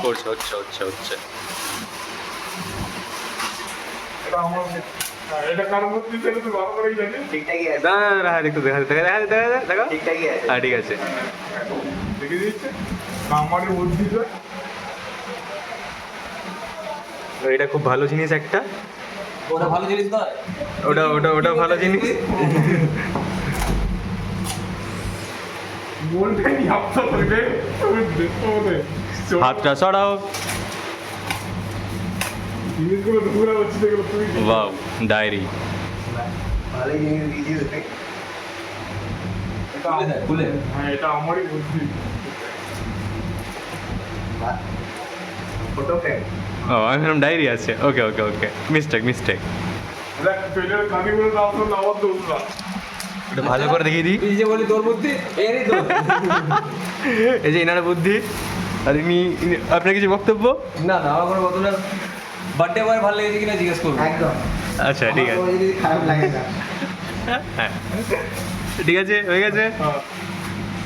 করছে, হচ্ছে হচ্ছে হচ্ছে। এটা আমার এটা কারণ হচ্ছে সেটা তো ভালো করেই জানি। ঠিকঠাকই আছে, দাঁড়া দাঁড়া, হ্যাঁ দেখো দেখা দেখা দেখা দেখো। ঠিকঠাকই আছে। হ্যাঁ ঠিক আছে। দেখে দিচ্ছে না আমারই বুদ্ধি তো। তো এটা খুব ভালো জিনিস একটা। ওটা ভালো জিনিস নয়। ওটা ওটা ওটা ভালো জিনিস। বলতে কি আপনি তোকে তুমি দেখো ওদের হাতটা সরাও। জিনিসগুলো ঘুরে হচ্ছে দেখলো তুমি কি? Wow, diary. ভালোই জিনিস দিয়েছিস তুই। এটা খুলে দেখ, খুলে। হ্যাঁ এটা আমারই বুদ্ধি। Photo frame. ও আমি ভাবলাম ডায়েরি আছে। ওকে ওকে ওকে, মিস্টেক মিস্টেক। দেখ পেলের কানিগুলো না আসলে আবার দোষ না। একটু ভালো করে দেখিয়ে দিই। তুই যে বলি তোর বুদ্ধি, এরই তো। এই যে এনার বুদ্ধি। আর আপনার কিছু বক্তব্য? না না, আমার কোনো কথা না। বার্থডে বয় ভালো লেগেছে কিনা জিজ্ঞেস করবো। একদম। আচ্ছা ঠিক আমার আছে। কোনো যদি খারাপ লাগে না। হ্যাঁ ঠিক আছে, হয়ে গেছে। হ্যাঁ